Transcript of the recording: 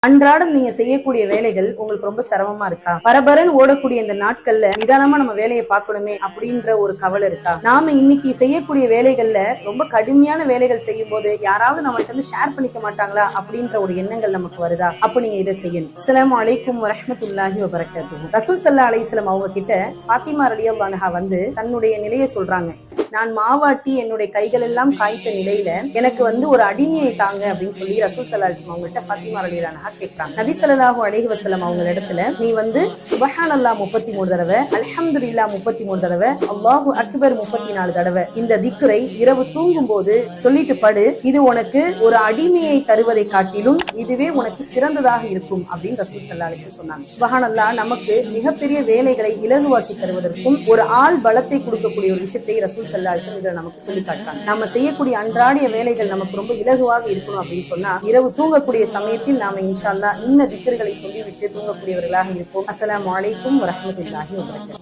அன்றாடம் நீங்க செய்யக்கூடிய வேலைகள் உங்களுக்கு ரொம்ப சிரமமா இருக்கா? பரபரன்னு ஓடக்கூடிய இந்த நாட்கள்ல நிதானமா நம்ம வேலையை பார்க்கணுமே அப்படின்ற ஒரு கவலை இருக்கா? நாம இன்னைக்கு செய்யக்கூடிய வேலைகள்ல ரொம்ப கடுமையான வேலைகள் செய்யும் போது யாராவது நம்மள்ட்ட வந்து ஷேர் பண்ணிக்க மாட்டாங்களா அப்படின்ற ஒரு எண்ணங்கள் நமக்கு வருதா? அப்ப நீங்க இதை செய்யணும். அஸ்ஸலாமு அலைக்கும் வரஹ்மத்துல்லாஹி வபரகாத்துஹு. ரசூல் ஸல்லல்லாஹு அலைஹி வஸல்லம் அவங்க கிட்ட ஃபாத்திமா ரலியல்லாஹு அன்ஹா வந்து தன்னுடைய நிலையை சொல்றாங்க. நான் மாவாட்டி என்னுடைய கைகள் எல்லாம் காய்த்த நிலையில எனக்கு வந்து ஒரு அடிமையை தாங்க அப்படின்னு சொல்லி ரசூல் ஸல்லல்லாஹு அலைஹி வஸல்லம் அவங்கள்ட்ட ஃபாத்திமா ரலியல்லாஹு அன்ஹா கேட்கிறாங்க. நபி ஸல்லல்லாஹு அலைஹி வஸல்லம் அவங்க இடத்துல நீ வந்து சுப்ஹானல்லாஹ் 33 தடவை, அல்ஹம்துலில்லாஹ் 33 தடவை, அல்லாஹு அக்பர் 34 தடவை இந்த திக்ரை இரவு தூங்கும் போது சொல்லிட்டு படு. இது உனக்கு ஒரு அடிமையை தருவதை காட்டிலும் இதுவே உனக்கு சிறந்ததாக இருக்கும் அப்படின்னு ரசூல் ஸல்லல்லாஹு அலைஹி வஸல்லம் சொன்னாங்க. சுப்ஹானல்லாஹ் நமக்கு மிகப்பெரிய வேலைகளை இலகுவாக்கி தருவதற்கும் ஒரு ஆள் பலத்தை கொடுக்கக்கூடிய ஒரு விஷயத்தை ரசூல் ஸல்லல்லாஹு அலைஹி வஸல்லம் இதில் நமக்கு சொல்லி காட்டுறாங்க. நம்ம செய்யக்கூடிய அன்றாடிய வேலைகள் நமக்கு ரொம்ப இலகுவாக இருக்கணும் அப்படின்னு சொன்னா இரவு தூங்கக்கூடிய சமயத்தில் நாம இன்ஷா அல்லாஹ் இன்ன திக்ர்களை சொல்லிவிட்டு தூங்கக்கூடியவர்களாக இருப்போம். அஸ்ஸலாமு அலைக்கும் வரஹ்மத்துல்லாஹி வபரகாத்துஹு.